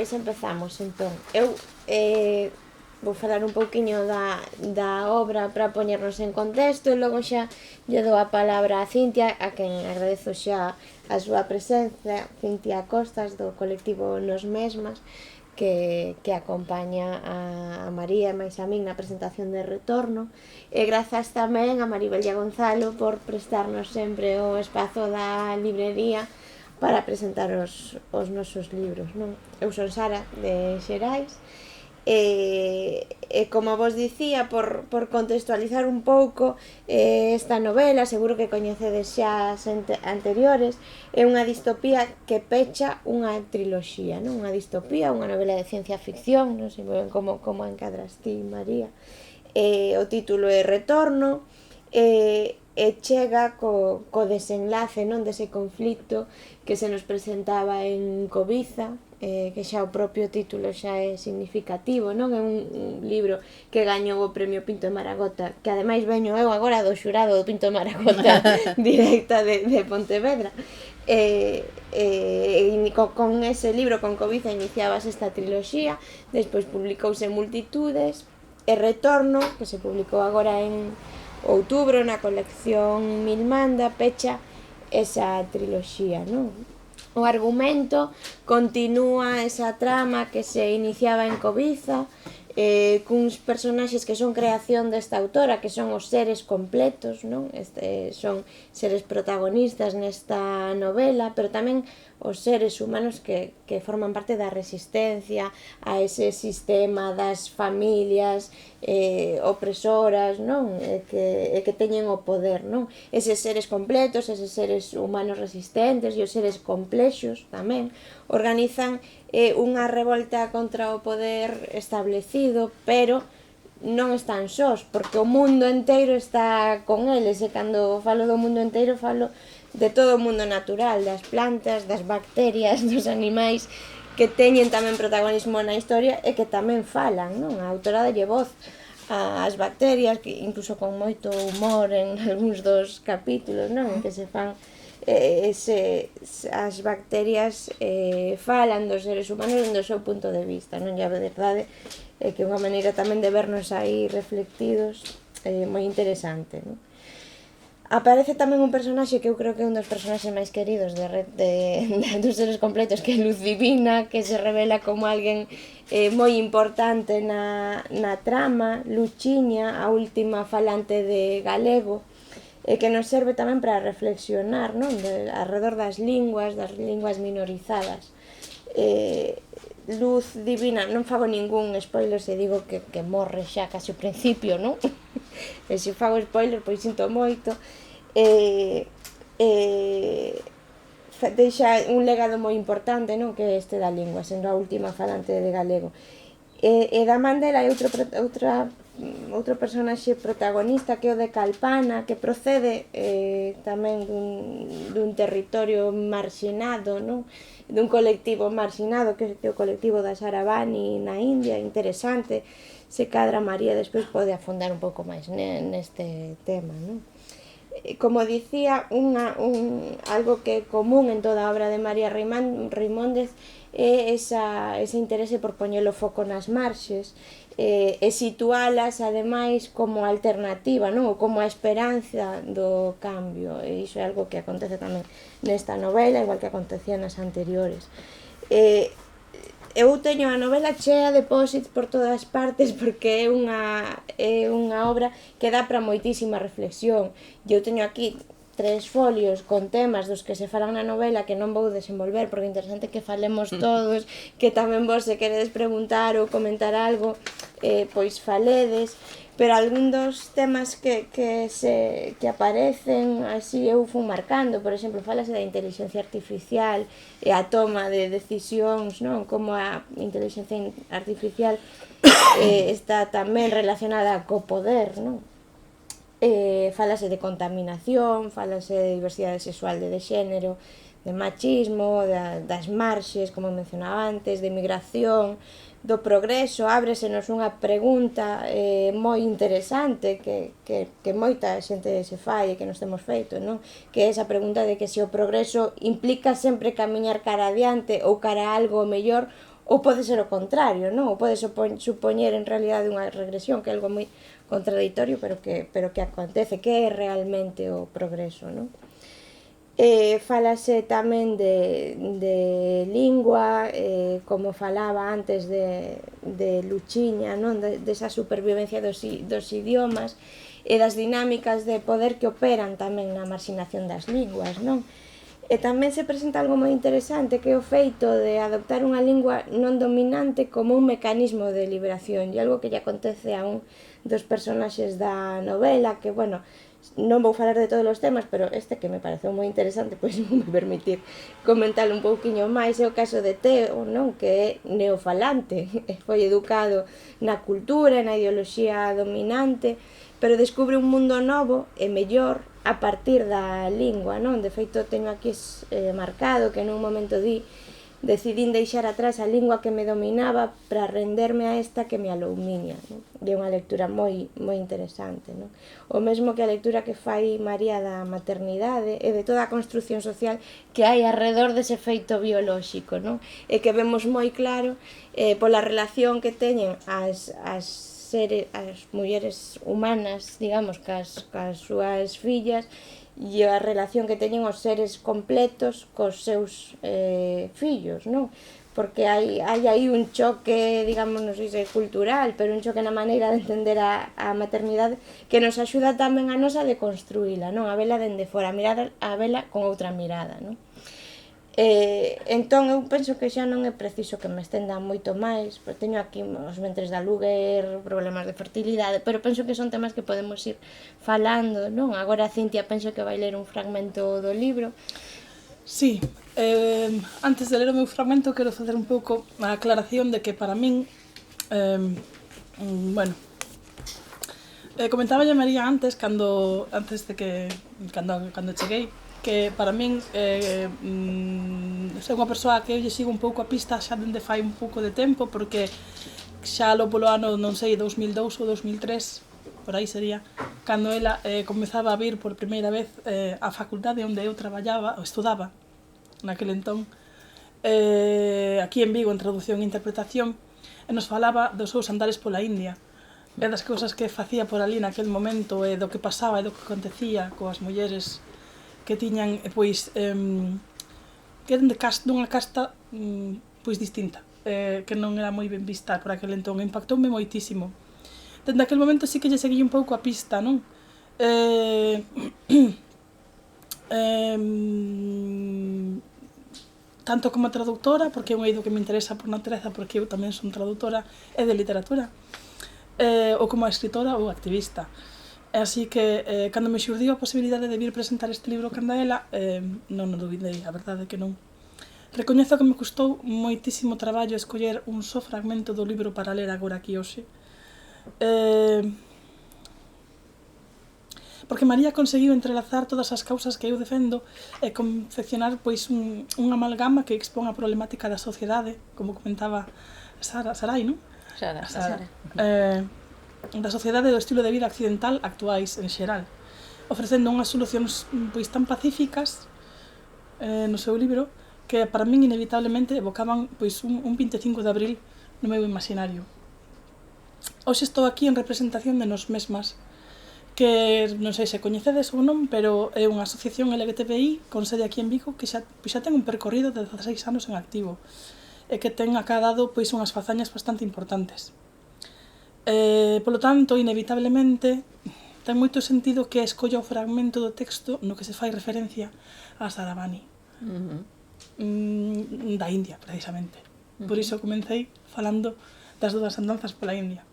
Pois empezamos, entón. Eu vou falar un pouquiño da obra para poñernos en contexto e logo xa lle dou a palabra a Cintia, a quen agradezo xa a súa presencia, Cintia Costas, do colectivo Nos Mesmas, que acompaña a María e máis a min na presentación de Retorno, e grazas tamén a Maribel e a Gonzalo por prestarnos sempre o espazo da librería para presentar os nosos libros, non? Eu son Sara, de Xerais, e como vos dicía, por contextualizar un pouco esta novela, seguro que coñecedes xa as anteriores, é unha distopía que pecha unha triloxía, non? Unha distopía, unha novela de ciencia ficción, non sei ben como encadras ti, María. O título é Retorno, e chega co desenlace, non, dese conflito que se nos presentaba en Cobiza, que xa o propio título xa é significativo, non? É un libro que gañou o premio Pinto de Maragota, que ademais veño eu agora do xurado do Pinto de Maragota directa de Pontevedra. Con ese libro, con Cobiza, iniciabas esta triloxía, despois publicouse Multitudes e Retorno, que se publicou agora en outubro na colección Milmanda, pecha esa triloxía, non? O argumento continúa esa trama que se iniciaba en Cobiza, cuns personaxes que son creación desta autora, que son os seres completos, non? Son seres protagonistas nesta novela, pero tamén os seres humanos que forman parte da resistencia a ese sistema das familias opresoras, non? Que teñen o poder, non? Eses seres completos, eses seres humanos resistentes e os seres complexos tamén organizan unha revolta contra o poder establecido, pero non están sós, porque o mundo inteiro está con eles, e cando falo do mundo inteiro falo de todo o mundo natural, das plantas, das bacterias, dos animais, que teñen tamén protagonismo na historia e que tamén falan, non? A autora dalle voz ás bacterias, que incluso con moito humor en algúns dos capítulos, non? Que se fan as bacterias falan dos seres humanos do seu punto de vista, non? E a verdade é que é unha maneira tamén de vernos aí reflectidos moi interesante, non? Aparece tamén un personaxe que eu creo que é un dos personaxes máis queridos dos seres completos, que é Luz Divina, que se revela como alguén moi importante na trama, Luchiña, a última falante de galego, que nos serve tamén para reflexionar, non? Alrededor das linguas minorizadas. Luz Divina, non fago ningún spoiler se digo que morre xa case ao principio, non? E se fago spoiler, pois sinto moito. Deixa un legado moi importante, non? Que é este da lingua, sendo a última falante de galego. E da man dela hai outro personaxe protagonista, que é o de Calpana, que procede tamén dun territorio marxinado, non? Dun colectivo marxinado, que é o colectivo da Saravani na India, interesante. Se cadra María despois pode afondar un pouco máis neste tema, non? Como dicía, algo que é común en toda a obra de María Reimóndez é ese interese por poñelo foco nas marxes e situalas ademais como alternativa, non? Ou como a esperanza do cambio, e iso é algo que acontece tamén nesta novela, igual que acontecía nas anteriores. Eu teño a novela chea de posits por todas partes, porque é unha obra que dá para moitísima reflexión. Eu teño aquí 3 folios con temas dos que se falan na novela que non vou desenvolver, porque é interesante que falemos todos, que tamén vos se queredes preguntar ou comentar algo, pois faledes, pero algún dos temas que aparecen así eu fui marcando. Por exemplo, falase da inteligencia artificial e a toma de decisións, non? Como a inteligencia artificial está tamén relacionada co poder, non? Falase de contaminación, falase de diversidade sexual, de xénero, de machismo, das marxes, como mencionaba antes, de migración, do progreso. Ábresenos unha pregunta moi interesante que moita xente se fai e que nos temos feito, non? Que é esa pregunta de que se o progreso implica sempre camiñar cara adiante ou cara a algo mellor, ou pode ser o contrario, non? Ou pode supoñer en realidade unha regresión, que é algo moi contradictorio, pero que acontece, que é realmente o progreso, non? Falase tamén de lingua, como falaba antes de Luchiña, non? Desa supervivencia dos idiomas e das dinámicas de poder que operan tamén na marxinación das linguas, non? E tamén se presenta algo moi interesante, que é o feito de adoptar unha lingua non dominante como un mecanismo de liberación, e algo que lle acontece a un dos personaxes da novela, que, bueno, non vou falar de todos os temas, pero este que me pareceu moi interesante, pois vou me permitir comentar un pouquiño máis, é o caso de Teo, non? Que é neofalante, foi educado na cultura, na ideoloxía dominante, pero descubre un mundo novo e mellor a partir da lingua, non? De feito, teño aquí marcado que nun momento decidín deixar atrás a lingua que me dominaba para renderme a esta que me aloumiña, non? E unha lectura moi interesante, non? O mesmo que a lectura que fai María da maternidade e de toda a construción social que hai alrededor dese feito biolóxico, non? E que vemos moi claro pola relación que teñen as mulleres humanas, digamos, cas súas fillas, e a relación que teñen os seres completos cos seus fillos, non? Porque hai aí un choque, digamos, non sei se cultural, pero un choque na maneira de entender a maternidade que nos axuda tamén a nos a deconstruíla, non? A vela dende fora, a mirar a vela con outra mirada, non? Entón eu penso que xa non é preciso que me estenda moito máis, pois teño aquí os ventres de aluguer, problemas de fertilidade, pero penso que son temas que podemos ir falando, non? Agora Cintia penso que vai ler un fragmento do libro. Sí, antes de ler o meu fragmento quero facer un pouco a aclaración de que para min, bueno, comentaba a María antes de que cando cheguei, que para min sei unha persoa que eu lle sigo un pouco a pista xa dende fai un pouco de tempo, porque xa lo polo ano, non sei, 2002 ou 2003, por aí sería, cando ela comezaba a vir por primeira vez á facultade onde eu traballaba, ou estudaba, naquele entón, aquí en Vigo, en traducción e interpretación, e nos falaba dos seus andares pola India, e das cousas que facía por ali naquele momento, e do que pasaba e do que acontecía coas mulleres que tiñan, pois, que eran dunha casta, pois, distinta, que non era moi ben vista por aquel entón, impactoume moitísimo. Dende aquel momento sí que lle seguí un pouco a pista, non? Tanto como traductora, porque é un eido que me interesa por natureza, porque eu tamén son traductora e de literatura, ou como escritora ou activista. Así que, cando me xurdiu a posibilidade de vir presentar este libro canda ela, non o duvidei, a verdade é que non. Recoñezo que me custou moitísimo traballo escoller un só fragmento do libro para ler agora aquí hoxe. Porque María conseguiu entrelazar todas as causas que eu defendo e confeccionar, pois, un amalgama que expón a problemática da sociedade, como comentaba Sarai, non? Sara. Da sociedade e do estilo de vida occidental actuais en xeral, ofrecendo unhas solucións, pois, tan pacíficas no seu libro que para min inevitablemente evocaban, pois, un 25 de abril no meu imaginario. Hoxe estou aquí en representación de Nos Mesmas, que non sei se coñecedes ou non, pero é unha asociación LGTBI con sede aquí en Vigo que xa ten un percorrido de 16 anos en activo e que ten acadado, pois, unhas fazañas bastante importantes. Polo tanto, inevitablemente, ten moito sentido que escolla o fragmento do texto no que se fai referencia a Saravani, da India, precisamente. Por iso comecei falando das dúas andanzas pola India.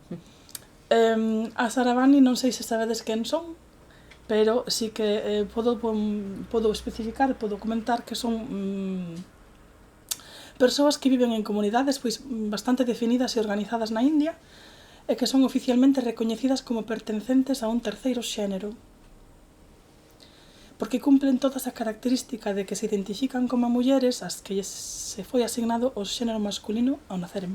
A Saravani non sei se sabedes quen son, pero sí que podo especificar, podo comentar que son persoas que viven en comunidades, pois, bastante definidas e organizadas na India, e que son oficialmente recoñecidas como pertencentes a un terceiro xénero, porque cumplen toda esa característica de que se identifican como mulleres as que se foi asignado o xénero masculino ao naceren.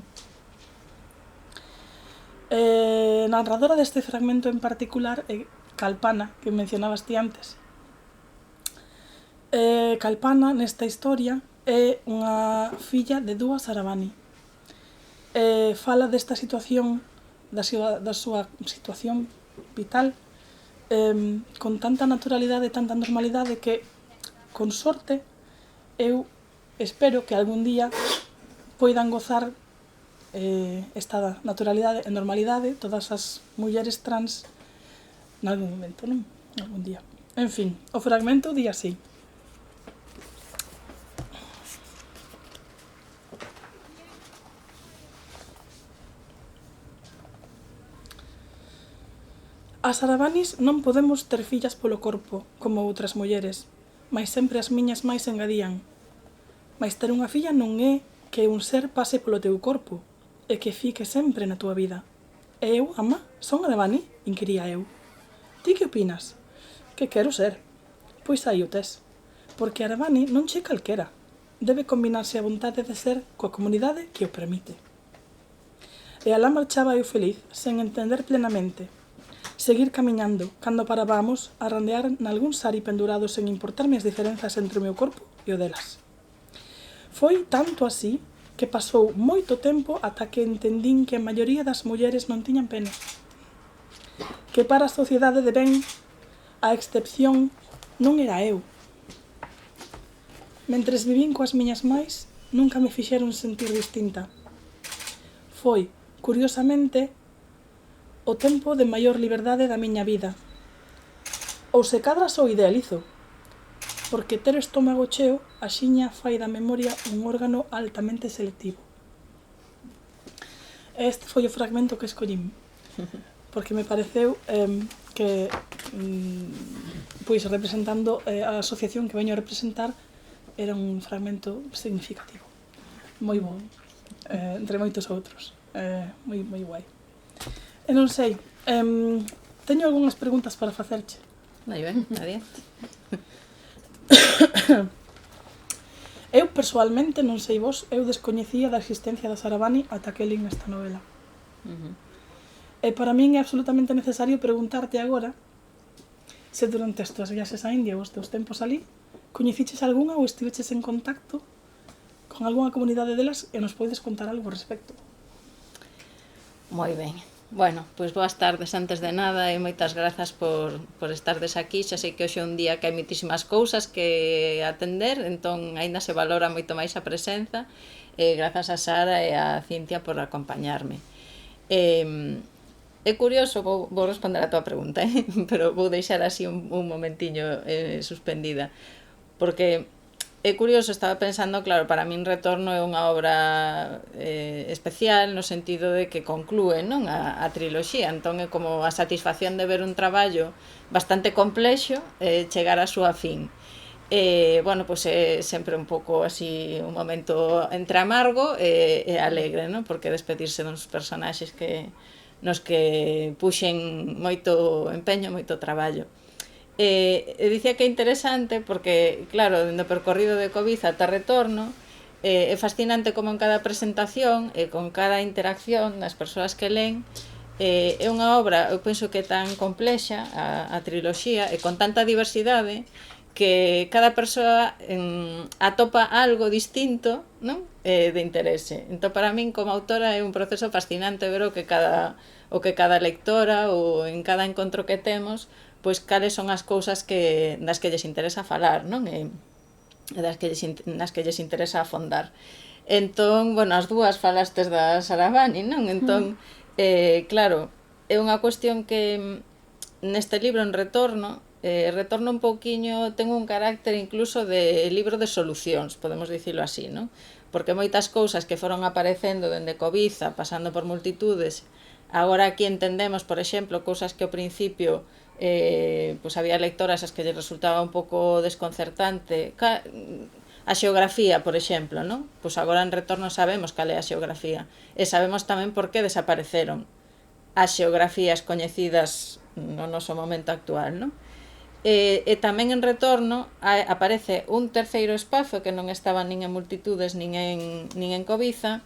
Narradora deste fragmento en particular é Kalpana, que mencionabas ti antes. Kalpana, nesta historia, é unha filla de Dua Saravani, fala desta situación, da súa situación vital, con tanta naturalidade, tanta normalidade, que, con sorte, eu espero que algún día poidan gozar esta naturalidade e normalidade todas as mulleres trans nalgún momento, non? Algún día. En fin, o fragmento di así. As Aravanis non podemos ter fillas polo corpo, como outras mulleres, mais sempre as miñas máis engadían. Mais ter unha filla non é que un ser pase polo teu corpo, e que fique sempre na túa vida. E eu, ama, son Aravani? Inquiría eu. Ti que opinas? Que quero ser? Pois aí o tes. Porque Aravani non che calquera. Debe combinarse a vontade de ser coa comunidade que o permite. E alá marchaba eu feliz, sen entender plenamente. Seguir camiñando, cando parábamos a randear nalgún sari pendurado sen importarme as diferenzas entre o meu corpo e o delas. Foi tanto así que pasou moito tempo ata que entendín que a maioría das mulleres non tiñan pena. Que para a sociedade de ben, a excepción non era eu. Mentres vivín coas miñas máis, nunca me fixeron sentir distinta. Foi, curiosamente, o tempo de maior liberdade da miña vida. Ou se cadra só idealizo, porque ter o estómago cheo axiña fai da memoria un órgano altamente selectivo. Este foi o fragmento que escollín, porque me pareceu que, pois, representando a asociación que veño a representar, era un fragmento significativo. Moi bo, entre moitos outros. Moi guai. E non sei, teño algunhas preguntas para facerche. Moi ben, adiante. Eu, persoalmente, non sei vos, eu descoñecía da existencia das Aravani ata que lín esta novela. E para min é absolutamente necesario preguntarte agora se durante as túas viaxes a India ou os teus tempos ali coñeciches algunha ou estiveches en contacto con algunha comunidade delas e nos podes contar algo ao respecto. Moi ben. Bueno, pois boas tardes antes de nada e moitas grazas por estardes aquí. Xa sei que hoxe é un día que hai moitísimas cousas que atender, entón aínda se valora moito máis a presenza. Grazas a Sara e a Cintia por acompañarme. É curioso, vou responder a tua pregunta, pero vou deixar así un momentiño suspendida, porque é curioso, estaba pensando, claro, para min Retorno é unha obra especial no sentido de que conclúe, non, a triloxía, entón é como a satisfacción de ver un traballo bastante complexo chegar á súa fin. Bueno, pois é sempre un pouco así un momento entre amargo e alegre, non? Porque despedirse duns personaxes nos que puxen moito empeño, moito traballo. Dicía que é interesante porque, claro, no percorrido de Cobiza ata Retorno, é fascinante como en cada presentación e con cada interacción das persoas que len, é unha obra, eu penso que é tan complexa a triloxía e con tanta diversidade que cada persoa atopa algo distinto, non? De interese. Entón, para min, como autora, é un proceso fascinante ver o que cada lectora ou en cada encontro que temos, pois cales son as cousas das que lles interesa falar, non? E nas que lles interesa afondar. Entón, bueno, as dúas falastes da Saravani, non? Entón, claro, é unha cuestión que neste libro, en Retorno, Retorno un pouquiño, ten un carácter incluso de libro de solucións, podemos dicilo así, non? Porque moitas cousas que foron aparecendo dende Cobiza, pasando por multitudes, agora aquí entendemos, por exemplo, cousas que ao principio pois había lectoras as que lle resultaba un pouco desconcertante, a xeografía, por exemplo, non? Pois agora en Retorno sabemos cal é a xeografía e sabemos tamén por que desapareceron as xeografías coñecidas no noso momento actual, non? E tamén en Retorno aparece un terceiro espazo que non estaba nin en multitudes nin en Cobiza,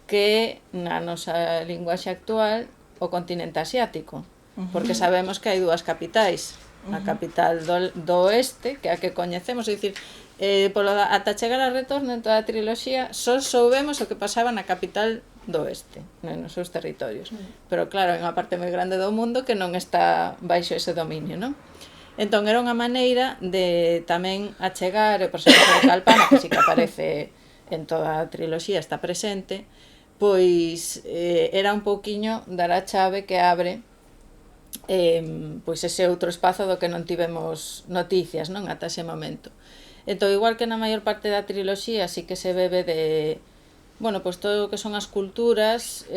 que na nosa linguaxe actual o continente asiático, porque sabemos que hai dúas capitais, a capital do oeste, que é a que coñecemos, é dicir, ata chegar a Retorno en toda a triloxía só soubemos o que pasaba na capital do oeste, nos seus territorios. Pero claro, é unha parte moi grande do mundo que non está baixo ese dominio, non? Entón era unha maneira de tamén achegar o personaxe de Calpana, que sí que aparece en toda a triloxía, está presente, pois era un pouquiño dar a chave que abre pois ese outro espazo do que non tivemos noticias, non, ata ese momento. Entón, igual que na maior parte da triloxía, sí que se bebe de, bueno, pois todo o que son as culturas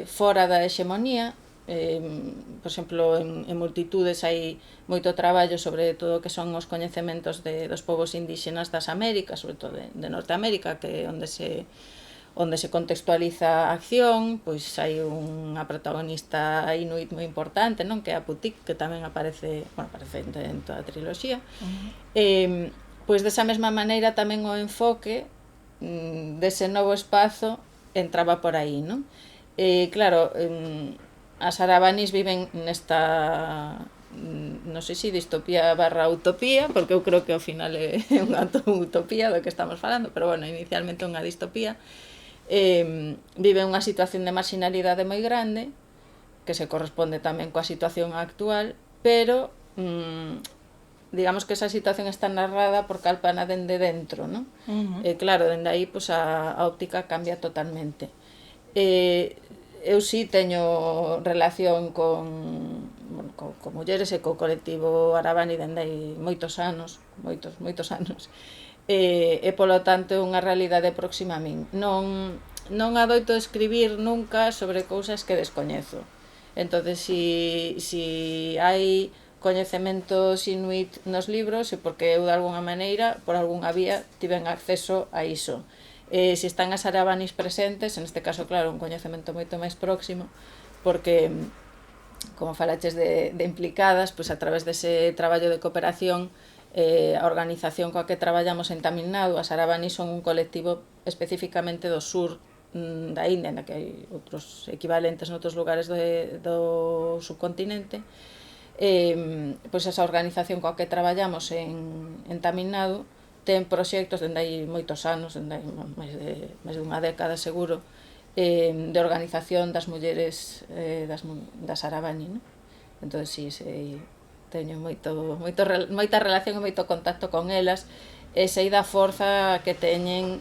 fora da hexemonía. Por exemplo, en multitudes hai moito traballo sobre todo o que son os coñecementos dos povos indígenas das Américas, sobre todo de Norteamérica, que é onde se contextualiza a acción. Pois hai unha protagonista inuit moi importante, non, que é a Putik, que tamén aparece en toda a triloxía. Pois desa mesma maneira tamén o enfoque dese novo espazo entraba por aí, non? Claro, as arabanis viven nesta, non sei se distopía barra utopía, porque eu creo que ao final é unha utopía do que estamos falando, pero bueno, inicialmente unha distopía. Viven unha situación de marginalidade moi grande, que se corresponde tamén coa situación actual, pero digamos que esa situación está narrada por Calpana dende dentro, non? Claro, dende aí pois, a óptica cambia totalmente. Eu sí teño relación con mulleres e co colectivo Arabani dende hai moitos anos, moitos anos, e polo tanto é unha realidade próxima a min. Non adoito escribir nunca sobre cousas que descoñezo. Entonces, si hai coñecementos inuit nos libros, é porque eu de alguna maneira, por algunha vía, tiven acceso a iso. Se están as arabanis presentes, en este caso, claro, un coñecemento moito máis próximo, porque, como falaches de implicadas, pois a través dese traballo de cooperación, a organización coa que traballamos en Tamil Nadu, as arabanis son un colectivo especificamente do sur da India, na que hai outros equivalentes noutros lugares do subcontinente. Pois esa organización coa que traballamos en Tamil Nadu ten proxectos dende hai moitos anos, dende hai máis de unha década seguro, de organización das mulleres das Arabani, non? Entón, si, teño moita relación e moito contacto con elas, e sei da forza que teñen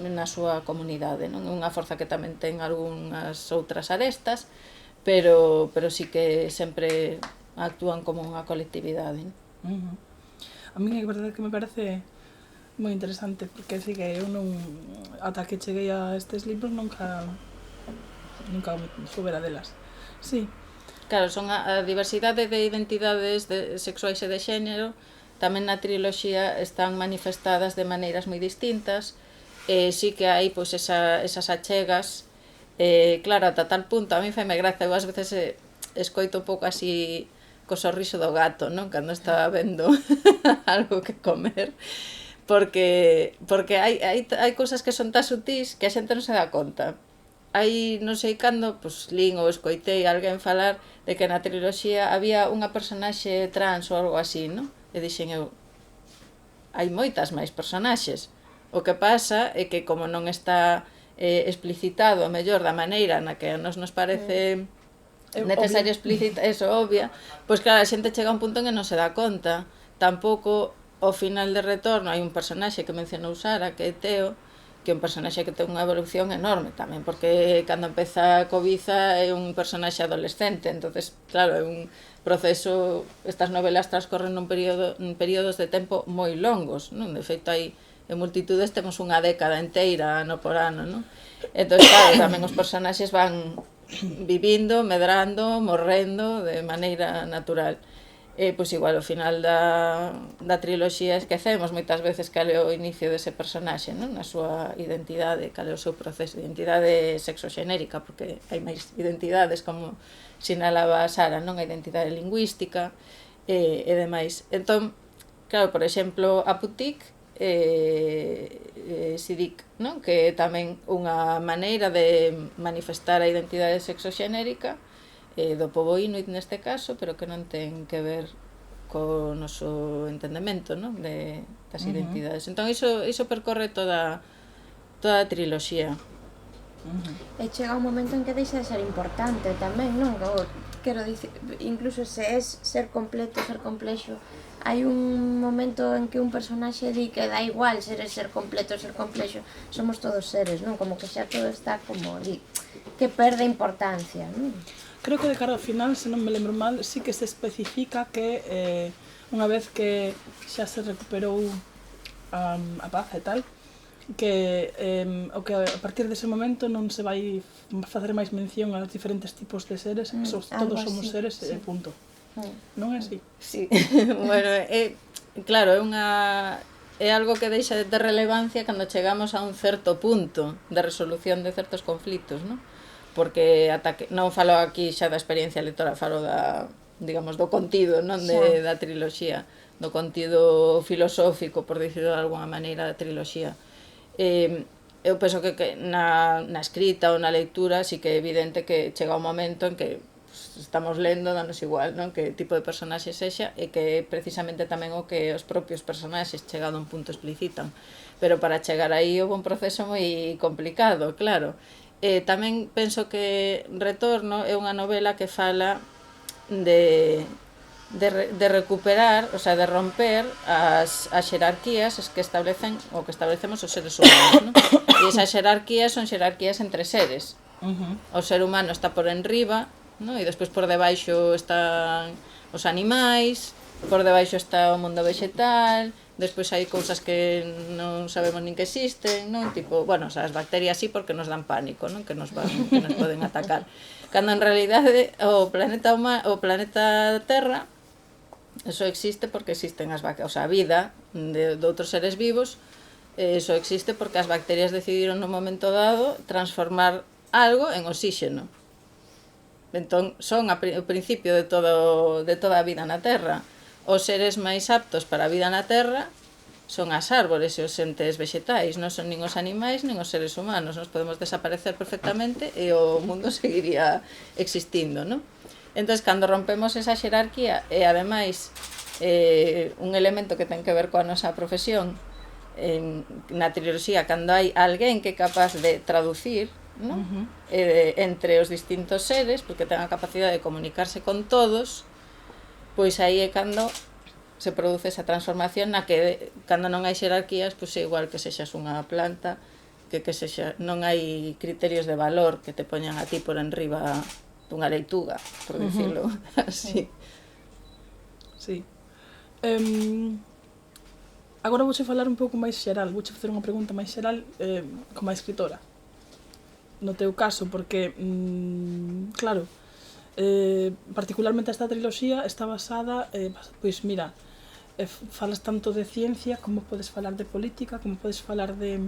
na súa comunidade, non? Unha forza que tamén ten algunhas outras arestas, pero sí que sempre actúan como unha colectividade. A mí é verdade que me parece moi interesante, porque sí que eu non, ata que cheguei a estes libros, nunca soubera delas. Sí. Claro, son a diversidade de identidades sexuais e de xénero, tamén na triloxía están manifestadas de maneiras moi distintas, sí que hai pois esas achegas, claro, ata tal punto, a mí faime graza, eu ás veces escoito un pouco así co sorriso do gato, non? Cando estaba vendo algo que comer, porque hai cousas que son tan sutís que a xente non se dá conta. Hai, non sei cando, pois lín ou escoitei alguén falar de que na triloxía había unha personaxe trans ou algo así, non? E dixen eu, hai moitas máis personaxes. O que pasa é que como non está explicitado, a mellor da maneira na que a nos parece necesario explicitar, eso, obvia, pois claro, a xente chega a un punto en que non se dá conta. Tampouco, ao final de Retorno, hai un personaxe que mencionou Sara, que é Teo, que é un personaxe que ten unha evolución enorme tamén, porque cando empeza a Cobiza é un personaxe adolescente, entonces, claro, é un proceso, estas novelas transcorren nun períodos de tempo moi longos, non? De feito, hai en multitudes temos unha década inteira, ano por ano, non? Entón, claro, tamén os personaxes van vivindo, medrando, morrendo de maneira natural. Pois igual, ao final da triloxía esquecemos moitas veces cal é o inicio dese personaxe, non? Na súa identidade, cal é o seu proceso de identidade sexoxenérica, porque hai máis identidades, como sinalaba Sara, non? A identidade lingüística e demais. Entón, claro, por exemplo, a Putik, Sidik, non? Que é tamén unha maneira de manifestar a identidade sexoxenérica do pobo inuit neste caso, pero que non ten que ver co noso entendemento, non? Das identidades. Entón iso percorre toda a triloxía. E chega un momento en que deixa de ser importante tamén, non? Quero dicir, incluso se es ser completo, ser complexo, hai un momento en que un personaxe di que dá igual ser completo, ser complexo, somos todos seres, non? Como que xa todo está como di, que perde importancia, non? Creo que de cara ao final, se non me lembro mal, sí que se especifica que unha vez que xa se recuperou a paz e tal, que o que a partir dese momento non se vai facer máis mención aos diferentes tipos de seres, todos somos seres e punto. Non é así? Sí, bueno, claro, é algo que deixa de ter relevancia cando chegamos a un certo punto de resolución de certos conflitos, non? Porque ata que non falo aquí xa da experiencia lectora, falo digamos, do contido, non da triloxía, do contido filosófico, por dicirlo de alguna maneira, da triloxía. Eu penso que na escrita ou na lectura sí que é evidente que chega un momento en que estamos lendo, danos igual, non? Que tipo de personaxe sexa, e que precisamente tamén o que os propios personaxes chegado a un punto explicitan. Pero para chegar aí houve un proceso moi complicado, claro. Tamén penso que Retorno é unha novela que fala de recuperar, o sea, de romper as xerarquías que establecen o que establecemos os seres humanos, non? E esas xerarquías son xerarquías entre seres. O ser humano está por enriba, non? E despois por debaixo están os animais, por debaixo está o mundo vegetal, despois hai cousas que non sabemos nin que existen, non? Tipo, bueno, as bacterias sí porque nos dan pánico, non? Que nos poden atacar. Cando en realidade o planeta Terra eso existe porque existen as bacterias, o sea, a vida de outros seres vivos, eso existe porque as bacterias decidiron nun momento dado transformar algo en oxígeno. Entón, son o principio de toda a vida na Terra. Os seres máis aptos para a vida na Terra son as árbores e os entes vegetais, non son nin os animais nin os seres humanos. Nos podemos desaparecer perfectamente e o mundo seguiría existindo, non? Entón, cando rompemos esa xerarquía e, ademais, un elemento que ten que ver coa nosa profesión, na triloxía, cando hai alguén que é capaz de traducir, non? Entre os distintos seres, porque ten a capacidade de comunicarse con todos, pois aí é cando se produce esa transformación na que, cando non hai xerarquías, pois é igual que sexas unha planta, que sexa, non hai criterios de valor que te poñan a ti por enriba dunha leituga, por dicirlo así. Sí. Agora vouche falar un pouco máis xeral, vouche facer unha pregunta máis xeral como a escritora. No teu caso, porque, claro, particularmente esta triloxía está basada, pois mira, falas tanto de ciencia como podes falar de política, como podes falar de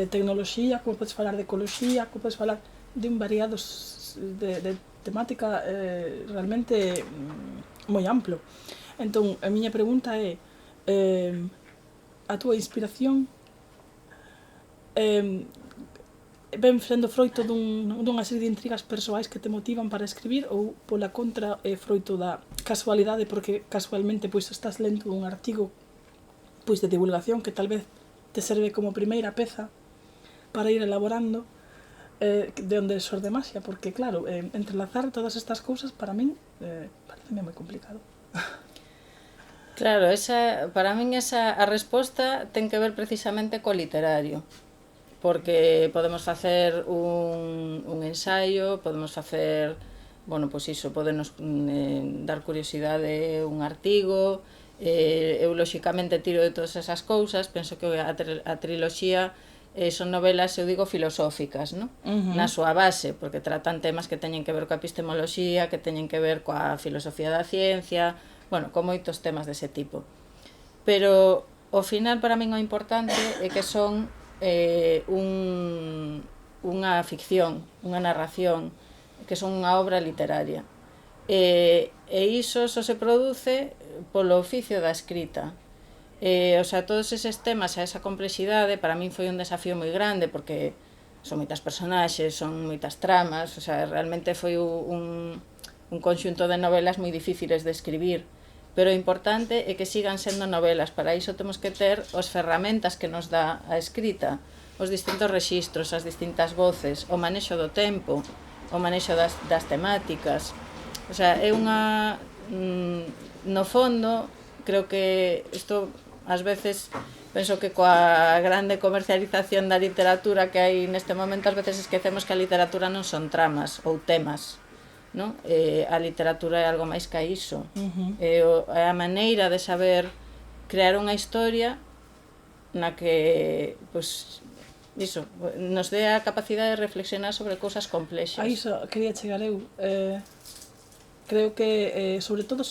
tecnoloxía, como podes falar de ecoloxía, como podes falar de un variados de temática realmente moi amplo. Entón, a miña pregunta é a túa inspiración ven sendo froito dunha serie de intrigas persoais que te motivan para escribir, ou pola contra é froito da casualidade porque casualmente pois estás lendo un artigo pois de divulgación que tal vez te serve como primeira peza para ir elaborando de onde xorde maxia, porque claro, entrelazar todas estas cousas para min pareceme moi complicado. Claro, para min a resposta ten que ver precisamente co literario, porque podemos facer un ensaio, podemos facer, bueno, pois iso, podenos dar curiosidade un artigo, eu lóxicamente tiro de todas esas cousas, penso que a triloxía son novelas, eu digo, filosóficas, non? Na súa base, porque tratan temas que teñen que ver coa epistemoloxía, que teñen que ver coa filosofía da ciencia, bueno, con moitos temas dese tipo. Pero, ao final, para min o importante é que son unha ficción, unha narración, que son unha obra literaria. E iso só se produce polo oficio da escrita. O sea, todos eses temas, esa complexidade, para min foi un desafío moi grande, porque son moitas personaxes, son moitas tramas, o sea, realmente foi un conxunto de novelas moi difíciles de escribir, pero o importante é que sigan sendo novelas. Para iso temos que ter as ferramentas que nos dá a escrita, os distintos rexistros, as distintas voces, o manexo do tempo, o manexo das temáticas. O sea, é unha... no fondo, creo que isto ás veces penso que coa grande comercialización da literatura que hai neste momento, ás veces esquecemos que a literatura non son tramas ou temas, non? A literatura é algo máis que iso. É a maneira de saber crear unha historia na que, pois, iso, nos dé a capacidade de reflexionar sobre cousas complexas. A iso quería chegar eu. Creo que, sobre todo,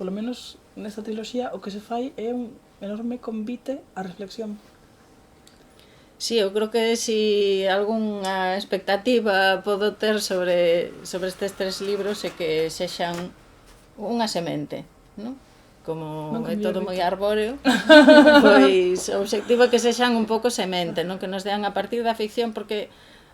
polo menos nesta triloxía, o que se fai é un enorme convite á reflexión. Sí, eu creo que si algunha expectativa podo ter sobre estes 3 libros é que sexan unha semente, non? Como é todo moi arbóreo, pois o obxectivo é que sexan un pouco semente, non? Que nos dean a partir da ficción, porque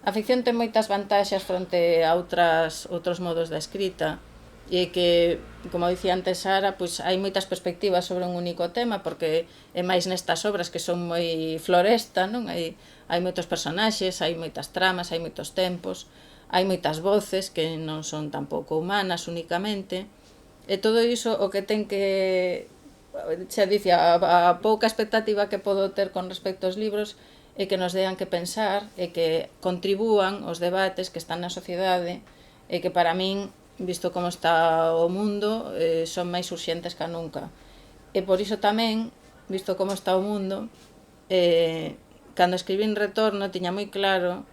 a ficción ten moitas vantaxes fronte a outros modos da escrita, e que, como dicía antes Sara, pois hai moitas perspectivas sobre un único tema, porque é máis nestas obras que son moi floresta, non? Hai moitos personaxes, hai moitas tramas, hai moitos tempos, hai moitas voces que non son tampouco humanas únicamente, e todo iso o que ten que... Xa dicía, a pouca expectativa que podo ter con respecto aos libros é que nos dean que pensar e que contribúan aos debates que están na sociedade e que para min, visto como está o mundo, son máis urxentes que nunca. E por iso tamén, visto como está o mundo, cando escribín Retorno tiña moi claro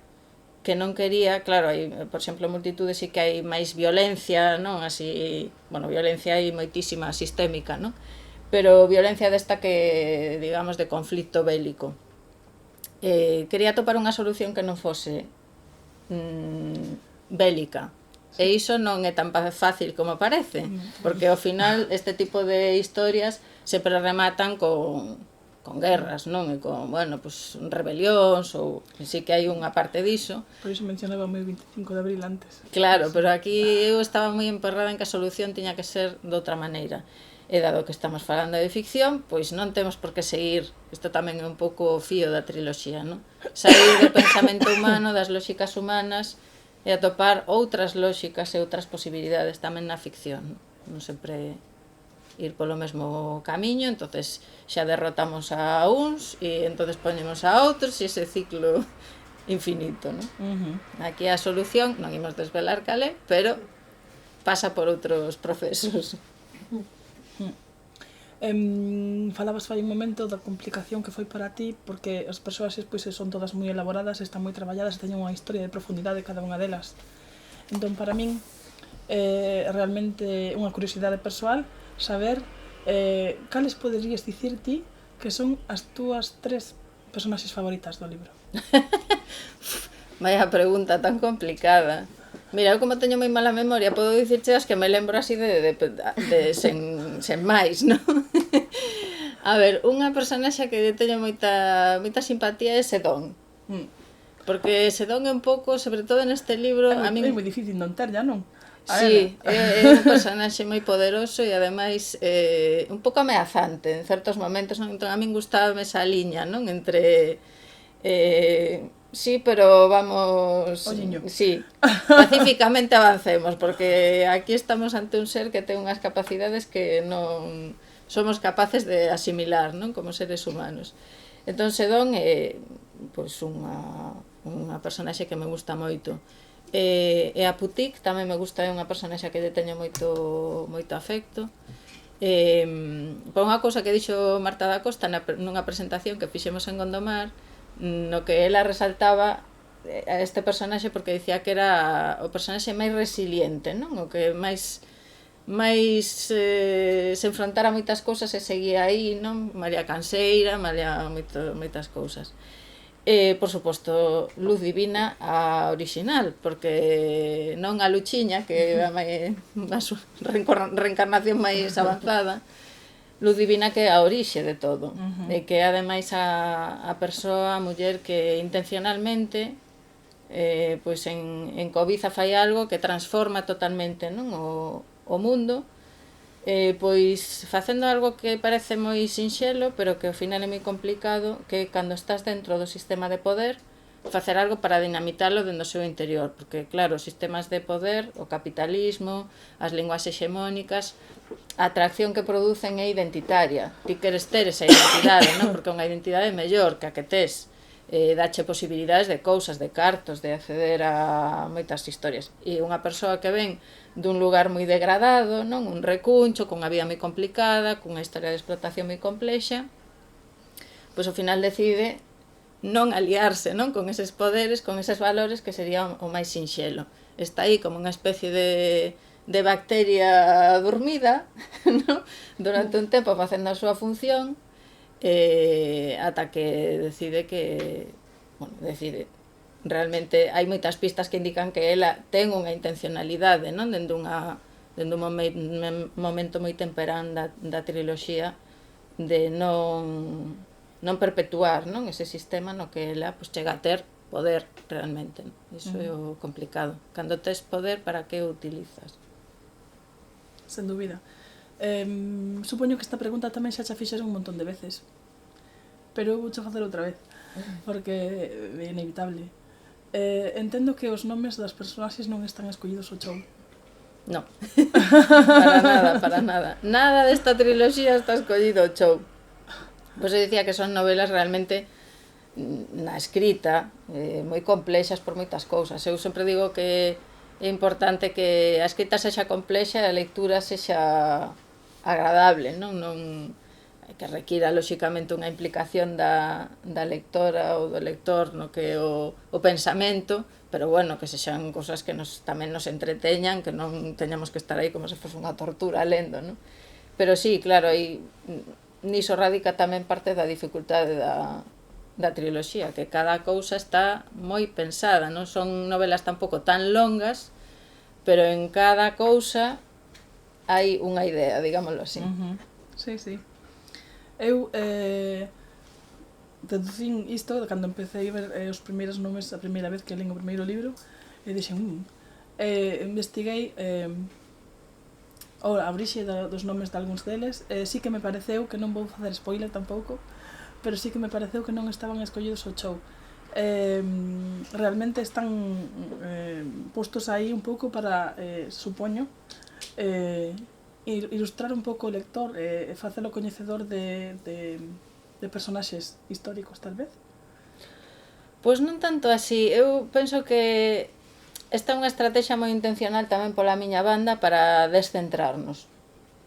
que non quería, claro, hai, por exemplo, Multitudes sí que hai máis violencia, non? Así, bueno, violencia hai moitísima sistémica, non? Pero violencia desta que, digamos, de conflicto bélico. Quería topar unha solución que non fose bélica. E iso non é tan fácil como parece, porque ao final este tipo de historias sempre rematan con guerras, non? E con, bueno, pues, rebelións, ou sí que hai unha parte diso. Por iso mencionaba moi 25 de abril antes. Claro, pero aquí eu estaba moi emperrada en que a solución tiña que ser de outra maneira. E dado que estamos falando de ficción, pois non temos por que seguir, isto tamén é un pouco o fío da triloxía, non? Sair do pensamento humano, das lóxicas humanas, e atopar outras lóxicas e outras posibilidades tamén na ficción. Non sempre ir polo mesmo camiño, entonces xa derrotamos a uns e entonces poñemos a outros e ese ciclo infinito, non? Aquí a solución, non imos desvelar cal é, pero pasa por outros procesos. Falabas fai un momento da complicación que foi para ti, porque as persoas pois, son todas moi elaboradas, están moi traballadas e teñen unha historia de profundidade cada unha delas. Entón, para min, realmente unha curiosidade persoal saber cales poderías dicir ti que son as túas 3 personaxes favoritas do libro. Vaya pregunta tan complicada. Mira, eu como teño moi mala memoria, podo dicirche as que me lembro así sen máis, non? A ver, unha personaxe que teño moita simpatía é Sedón. Porque Sedón é un pouco, sobre todo neste libro... É moi difícil non ter, ya non? Sí, é un personaxe moi poderoso e ademais un pouco ameazante en certos momentos, non? Entón a min gustábame esa liña, non? Entre sí, pero vamos... Olliño. Sí, pacíficamente avancemos, porque aquí estamos ante un ser que ten unhas capacidades que non somos capaces de asimilar, non? Como seres humanos. Entón Sedón é pois unha personaxe que me gusta moito. E a Putic tamén me gusta, é unha personaxe que lle teño moito afecto. Por unha cousa que dixo Marta da Costa nunha presentación que fixemos en Gondomar, no que ela resaltaba a este personaxe porque dicía que era o personaxe máis resiliente, non? O que máis se enfrontara a moitas cousas e seguía aí, non? María Canseira, moitas cousas. Por suposto, Luz Divina a original, porque non a Luchiña, que é a reencarnación máis avanzada, Luz Divina que é a orixe de todo, e que é ademais a persoa, a muller que intencionalmente pois en cobiza fai algo que transforma totalmente, non? O mundo, Pois facendo algo que parece moi sinxelo, pero que ao final é moi complicado, que cando estás dentro do sistema de poder, facer algo para dinamitalo dentro do seu interior, porque claro, os sistemas de poder, o capitalismo, as linguas hexemónicas, a atracción que producen é identitaria. Ti queres ter esa identidade, non? Porque unha identidade mellor que a que tes, dache posibilidades de cousas, de cartos, de acceder a moitas historias. E unha persoa que ven dun lugar moi degradado, non? Un recuncho, cunha vida moi complicada, cunha historia de explotación moi complexa, pois ao final decide non aliarse, non, con eses poderes, con eses valores, que sería o máis sinxelo. Está aí como unha especie de bacteria dormida, non? Durante un tempo facendo a súa función, ata que decide que, bueno, decide, realmente hai moitas pistas que indican que ela ten unha intencionalidade, non, dende un momento moi temperán da triloxía, de non perpetuar, non, ese sistema no que ela pues, chega a ter poder realmente. Iso é o complicado. Cando tes poder, para que o utilizas? Sen dúbida. Supoño que esta pregunta tamén xa xa fixes un montón de veces, pero eu vou facer outra vez, porque é inevitable. Entendo que os nomes das personaxes non están escollidos ao chou. No, para nada. Nada desta triloxía está escollido ao chou. Pois eu dicía que son novelas realmente na escrita moi complexas por moitas cousas. Eu sempre digo que é importante que a escrita sexa complexa e a lectura sexa agradable, non que requira lóxicamente unha implicación da lectora ou do lector no que o pensamento, pero bueno, que sexan cousas que tamén nos entreteñan, que non teñamos que estar aí como se fose unha tortura lendo, non? Pero sí, claro, aí niso radica tamén parte da dificultade da triloxía, que cada cousa está moi pensada, non son novelas tampouco tan longas, pero en cada cousa hai unha idea, digámoslo así. Sí, sí. Eu deducín isto cando empecé a ver os primeiros nomes a primeira vez que len o primeiro libro, e dixen, investiguei a orixe dos nomes de algúns deles, sí que me pareceu, que non vou facer spoiler tampouco, pero sí que me pareceu que non estaban escollidos ao chou. Realmente están postos aí un pouco para, supoño, ilustrar un pouco o lector, facelo coñecedor de personaxes históricos, tal vez? Pois non tanto así, eu penso que esta é unha estrategia moi intencional tamén pola miña banda para descentrarnos.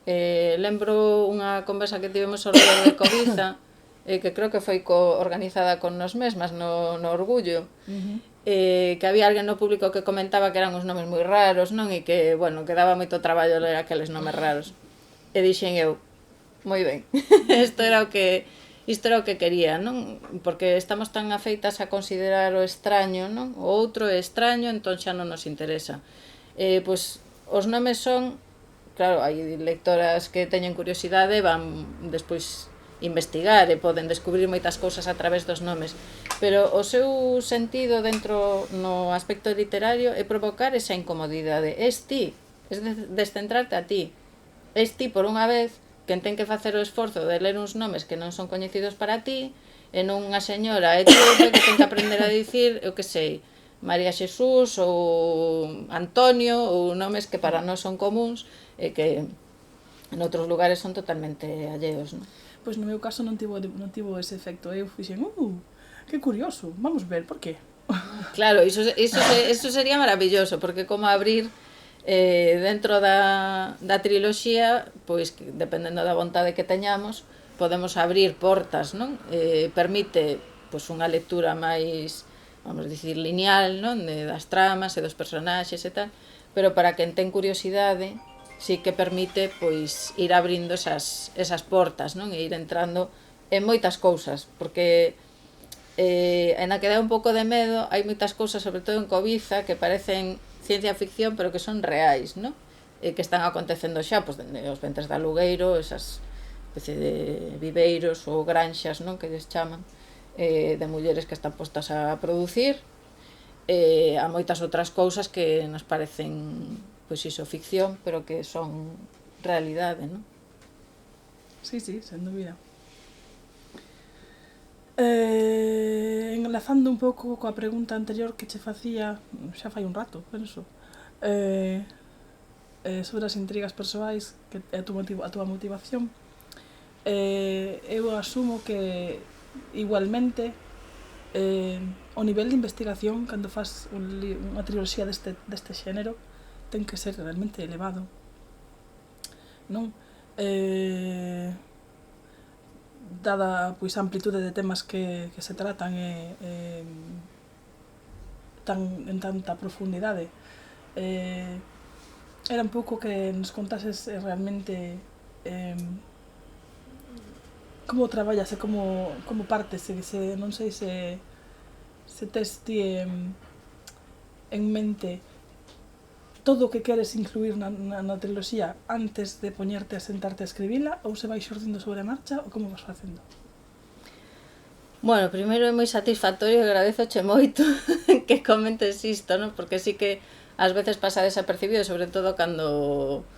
Lembro unha conversa que tivemos ao redor de Cobiza, que creo que foi organizada con nos mesmas no Orgullo, que había alguén no público que comentaba que eran uns nomes moi raros, non? E que, bueno, que daba moito traballo ler aqueles nomes raros. E dixen eu, moi ben, isto era o que quería, non? Porque estamos tan afeitas a considerar o extraño, non? O outro é extraño, entón xa non nos interesa. Pois os nomes son, claro, hai lectoras que teñen curiosidade, van despois investigar e poden descubrir moitas cousas a través dos nomes, pero o seu sentido dentro no aspecto literario é provocar esa incomodidade. Es ti, es descentrarte a ti. Es ti, por unha vez, quen ten que facer o esforzo de ler uns nomes que non son coñecidos para ti, e non unha señora etíope que ten que aprender a dicir, eu que sei, María Xesús ou Antonio, ou nomes que para nós son comuns e que en outros lugares son totalmente alleos, non? Pois no meu caso non tivo ese efecto. Eu fixen, que curioso, vamos ver, por qué? Claro, iso sería maravilloso, porque como abrir dentro da triloxía, pois dependendo da vontade que teñamos, podemos abrir portas, non? Permite pois unha lectura máis, vamos dicir, lineal, non? Das tramas e dos personaxes e tal, pero para quen ten curiosidade, sí que permite pois ir abrindo esas portas, non? E ir entrando en moitas cousas, porque en a que dá un pouco de medo, hai moitas cousas, sobre todo en Cobiza, que parecen ciencia ficción, pero que son reais, non? Que están acontecendo xa, pois, os ventres de alugueiro, esas especie de viveiros ou granxas, non? Que lles chaman, de mulleres que están postas a producir, a moitas outras cousas que nos parecen, pois iso, ficción, pero que son realidade, non? Sí, sí, sen dúbida. Enlazando un pouco coa pregunta anterior que che facía, xa fai un rato, penso, sobre as intrigas persoais, que é a túa motivación, eu asumo que igualmente o nivel de investigación cando fas unha triloxía deste xénero ten que ser realmente elevado, non? Dada pois a amplitude de temas que se tratan en tanta profundidade, era un pouco que nos contases realmente como traballas e como partes, non sei se tes ti en mente todo o que queres incluir na triloxía antes de poñerte a sentarte a escribila, ou se vai xordindo sobre a marcha, ou como vas facendo? Bueno, primeiro é moi satisfactorio e agradezoche moito que comentes isto, non? Porque sí que ás veces pasa desapercibido, sobre todo cando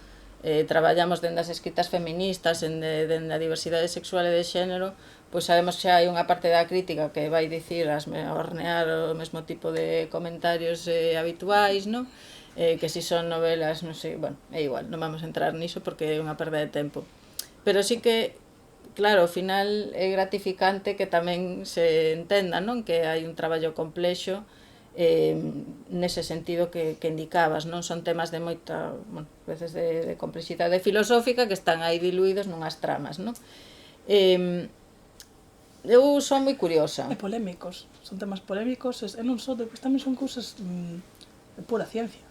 traballamos dende as escritas feministas, dende a diversidade sexual e de xénero, pois sabemos que xa hai unha parte da crítica que vai dicir, hornear o mesmo tipo de comentarios habituais, non? Que si son novelas, non sei, bueno, é igual, non vamos a entrar niso porque é unha perda de tempo. Pero sí que, claro, ao final é gratificante que tamén se entenda, non? Que hai un traballo complexo nese sentido que indicabas, non? Son temas de moita, bueno, veces de complexidade filosófica que están aí diluídos nunhas tramas, non? Eu son moi curiosa. E polémicos, son temas polémicos, e non só, depois tamén son cousas de pura ciencia.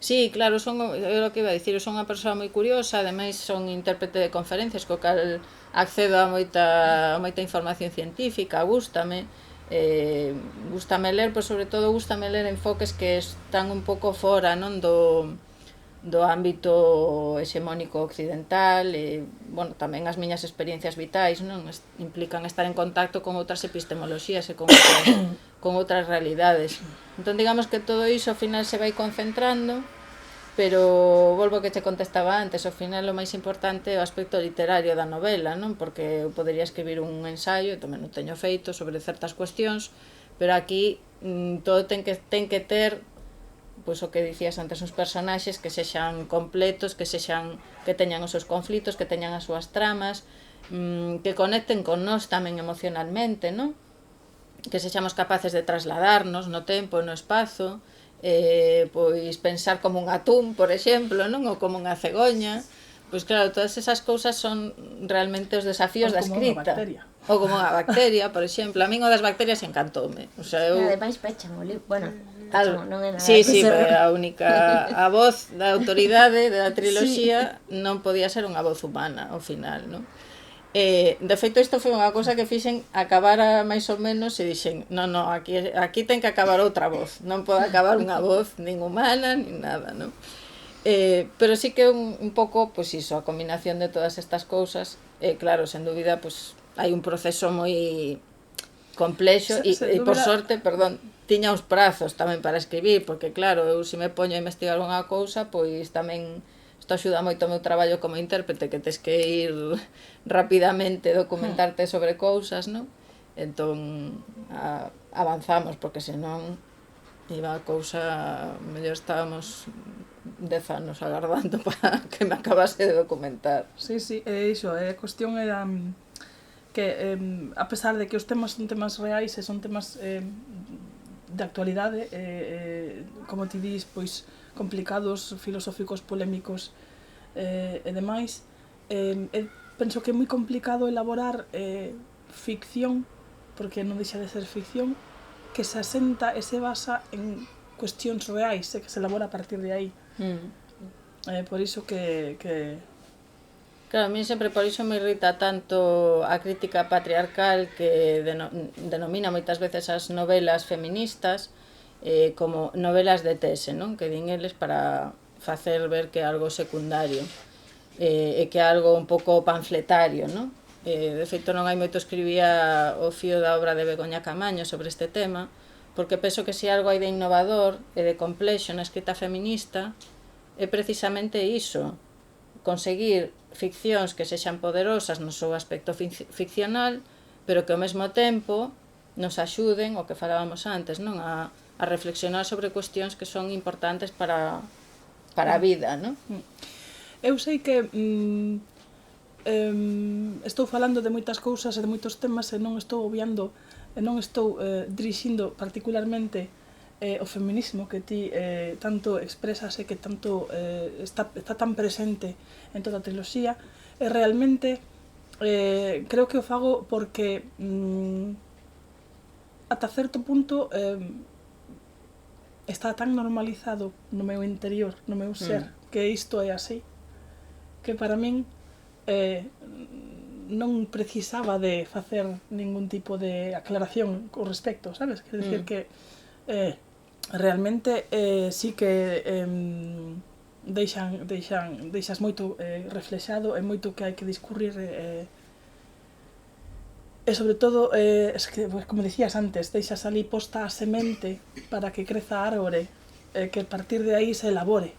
Sí, claro, é o que iba a dicir, eu son unha persoa moi curiosa, ademais son intérprete de conferencias, co cal accedo a moita información científica, gústame ler, pois sobre todo gústame ler enfoques que están un pouco fora, non, do ámbito hexemónico occidental, e, bueno, tamén as miñas experiencias vitais, non, implican estar en contacto con outras epistemoloxías e con outras realidades. Entón, digamos que todo iso ao final se vai concentrando, pero volvo que te contestaba antes, ao final o máis importante é o aspecto literario da novela, non? Porque eu podería escribir un ensaio, tamén o teño feito, sobre certas cuestións, pero aquí todo ten que ter, pois o que dicías antes, uns personaxes que sexan completos, que teñan os seus conflitos, que teñan as súas tramas, que conecten con nós tamén emocionalmente, non? Que sexamos capaces de trasladarnos no tempo e no espazo, pois pensar como un atún, por exemplo, non? Ou como unha cegoña. Pois claro, todas esas cousas son realmente os desafíos da escrita. Ou como unha bacteria, por exemplo. A min o das bacterias encantoume. O sea, eu... Ademais pechan o libro, bueno, non é nada. Sí, a voz da autoridade da triloxía non podía ser unha voz humana ao final, non? De feito, isto foi unha cousa que fixen acabar máis ou menos e dixen, non, aquí ten que acabar outra voz, non pode acabar unha voz nin humana, nin nada, non? Pero sí que un pouco, pois iso, a combinación de todas estas cousas, claro, sen dúbida, pois hai un proceso moi complexo e por sorte, tiña uns prazos tamén para escribir, porque claro, eu se me poño a investigar unha cousa, pois tamén isto axuda moito o meu traballo como intérprete, que tes que ir rapidamente documentarte sobre cousas, non? Entón avanzamos, porque senón iba a cousa, mellor estábamos 10 anos agardando para que me acabase de documentar. Sí, é iso, a cuestión era que a pesar de que os temas son temas reais e son temas de actualidade, como ti dis, pois complicados, filosóficos, polémicos e demais, penso que é moi complicado elaborar ficción, porque non deixa de ser ficción, que se asenta e se basa en cuestións reais e que se elabora a partir de aí. Por iso que... Claro, a mí sempre por iso me irrita tanto a crítica patriarcal que denomina moitas veces as novelas feministas como novelas de tese, non? Que din eles para facer ver que é algo secundario e que é algo un pouco panfletario, non? De feito, non hai moito escribía o fío da obra de Begoña Camaño sobre este tema, porque penso que se algo hai de innovador e de complexo na escrita feminista é precisamente iso, conseguir ficcións que sexan poderosas no seu aspecto ficcional, pero que ao mesmo tempo nos axuden, o que falábamos antes, non? A reflexionar sobre cuestións que son importantes para a vida, non? Eu sei que estou falando de moitas cousas e de moitos temas e non estou obviando e non estou dirixindo particularmente o feminismo que ti tanto expresas e que tanto está tan presente en toda a triloxía, e realmente creo que o fago porque ata certo punto está tan normalizado no meu interior, no meu ser, que isto é así, que para min non precisaba de facer ningún tipo de aclaración co respecto, sabes? Quer decir que realmente sí que deixas moito reflexado e moito que hai que discurrir e sobre todo, es que, pues, como dicías antes, deixas ali posta a semente para que creza a árbore, que a partir de aí se elabore.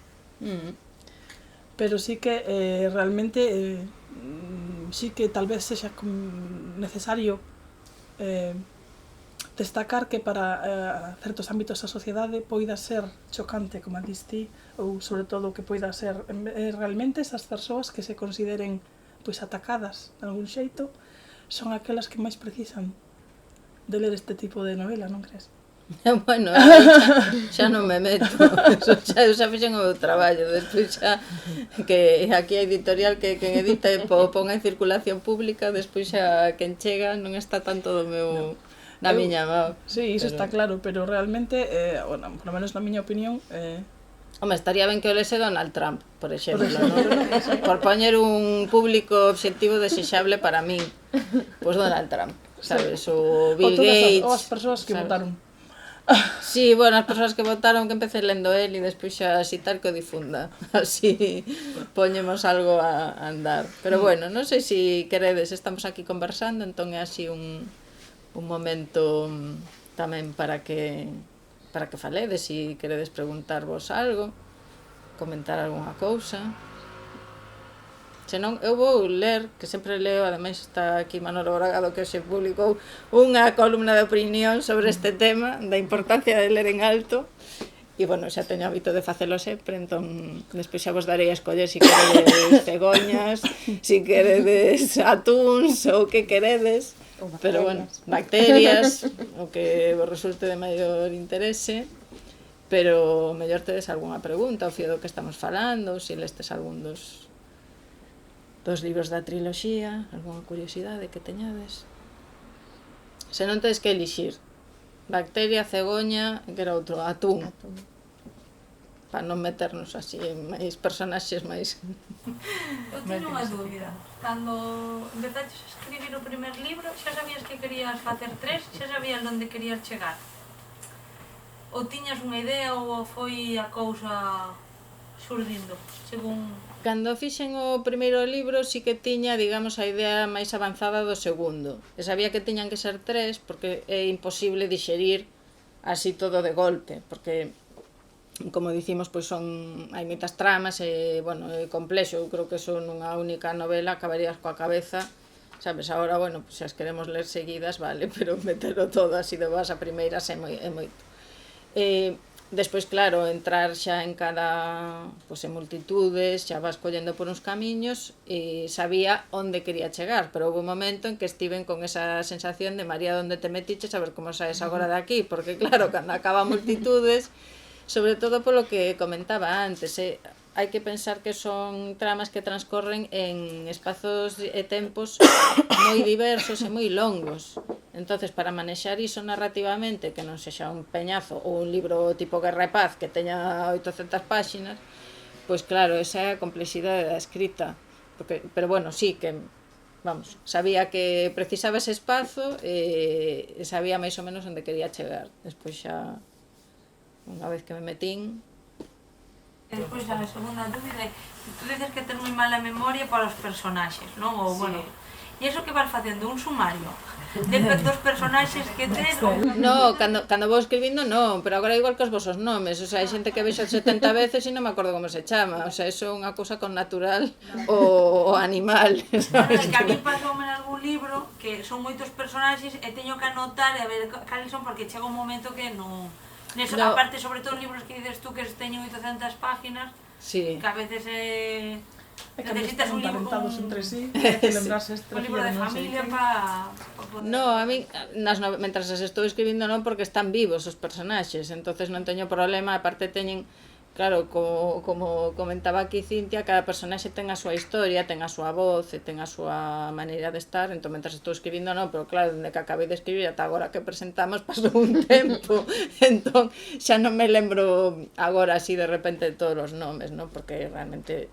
Pero sí que realmente sí que tal vez sexa necesario destacar que para certos ámbitos da sociedade poida ser chocante, como diste, ou sobre todo que poida ser realmente esas persoas que se consideren pois atacadas de algún xeito son aquelas que máis precisan de ler este tipo de novela, non crees? Bueno, xa non me meto, eu xa fixen o meu traballo, despois xa que aquí a editorial que quen edita e ponga en circulación pública, despois xa quen chega non está tanto do meu na miña mão. Sí, iso está claro, pero realmente, bueno, por lo menos na miña opinión, home, estaría ben que o lese Donald Trump, por exemplo, non? Por poñer un público objetivo desexable para min, pois Donald Trump, sabes, o Bill Gates, ou as persoas que votaron. Sí, bueno, as persoas que votaron que empecé lendo el e despois xa citar que o difunda, así poñemos algo a andar. Pero bueno, non sei se queredes, estamos aquí conversando, entón é así un momento tamén para que faledes, se queredes preguntarvos algo, comentar algunha cousa. Senón, eu vou ler, que sempre leo, ademais está aquí Manolo Bragado, que se publicou unha columna de opinión sobre este tema, da importancia de ler en alto, e, bueno, xa teño hábito de facelo sempre, entón, despois xa vos darei a escoller se queredes cegoñas, se queredes atúns, ou que queredes, pero, bueno, bacterias, o que vos resulte de maior interese, pero mellor tedes algunha pregunta ao fío do que estamos falando, se lestes algún dos libros da triloxía, algunha curiosidade que teñades. Se non tedes que elixir bacteria, cegoña, que era outro, atún. Para non meternos así en máis personaxes máis... Eu teño unha dúbida. Cando empezaches a escribir o primer libro, xa sabías que querías facer 3? Xa sabías onde querías chegar? Ou tiñas unha idea ou foi a cousa surdindo, según... Cando fixen o primeiro libro sí que tiña, digamos, a idea máis avanzada do segundo. E sabía que tiñan que ser 3 porque é imposible dixerir así todo de golpe, porque, como dicimos, pois hai moitas tramas e, bueno, é complexo. Eu creo que son unha única novela, acabarías coa cabeza, sabes, agora, bueno, pois, se as queremos ler seguidas, vale, pero metelo todo así de vas a primeiras é moito. Despois, claro, entrar xa en cada, pois, en multitudes, xa vas collendo por uns camiños e sabía onde quería chegar, pero houve un momento en que estiven con esa sensación de María, onde te metiches, a ver como saes agora de aquí, porque claro, cando acaba multitudes, sobre todo polo que comentaba antes, hai que pensar que son tramas que transcorren en espazos e tempos moi diversos e moi longos. Entonces, para manexar iso narrativamente, que non sexa un peñazo ou un libro tipo Guerra e Paz que teña 800 páxinas, pois claro, esa é a complexidade da escrita. Pero bueno, sí que, vamos, sabía que precisaba ese espazo e sabía máis ou menos onde quería chegar. Despois xa, unha vez que me metín... E despois a segunda dúbida é, tú dices que tens moi mala memoria para os personaxes, non? Ou, bueno, E iso que vas facendo? Un sumario dos personaxes que tes? No, cando vou escribindo non, pero agora igual que os vosos nomes, o sea, hai xente que vexo 70 veces e non me acordo como se chama, o sea, iso é unha cousa con natural o animal, sabes? Que a mí pasoume en algún libro que son moitos personaxes e teño que anotar e a ver cales son porque chega un momento que non... Neso, No. aparte, sobre todo libros que dices tú que teñen 800 páginas, Sí. que a veces É que necesitas están un libro, emparentados entre sí, hai que lembrarse un libro de familia para poder... No, a mí, mentras as estou escribindo non, porque están vivos os personaxes, entonces non teño problema, aparte teñen, claro, como comentaba aquí Cintia, cada personaxe ten a súa historia, ten a súa voz, e ten a súa maneira de estar, entón mentras estou escribindo non, pero claro, dende que acabei de escribir ata agora que presentamos pasou un tempo, entón xa non me lembro agora así de repente de todos os nomes, non? Porque realmente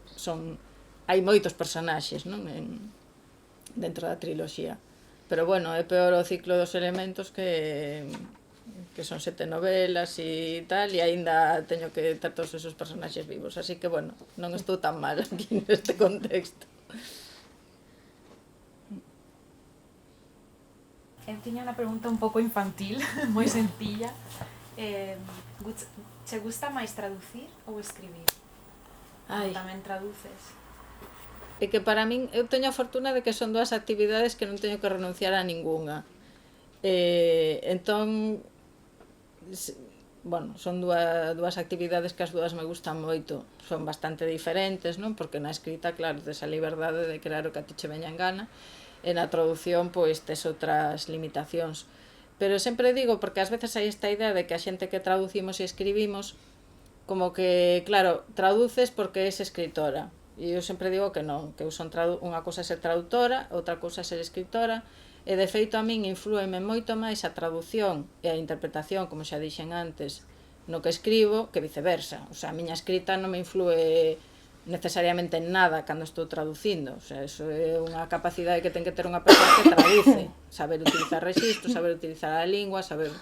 hai moitos personaxes, non? Dentro da triloxía. Pero bueno, é peor o ciclo dos elementos que son 7 novelas e tal, e aínda teño que ter todos esos personaxes vivos, así que bueno, non estou tan mal aquí neste contexto. Tiña unha pregunta un pouco infantil, moi sencilla. Che gusta máis traducir ou escribir? Ai, Tamén traduces? é que para min, eu teño a fortuna de que son dúas actividades que non teño que renunciar a ningunha. Entón, bueno, son dúas actividades que as dúas me gustan moito. Son bastante diferentes, non? Porque na escrita, claro, tes a liberdade de crear o que a ti che veña en gana, e na traducción, pois, tes outras limitacións. Pero sempre digo, porque ás veces hai esta idea de que a xente que traducimos e escribimos, como que, claro, traduces porque és escritora. E eu sempre digo que non, que eu son unha cousa é ser traductora, outra cousa é ser escritora, e de feito a min inflúeme moito máis a traducción e a interpretación, como xa dixen antes, no que escribo, que viceversa. O sea, a miña escrita non me inflúe necesariamente en nada cando estou traducindo. O sea, eso é unha capacidade que ten que ter unha persoa que traduce, saber utilizar rexistros, saber utilizar a lingua, saber,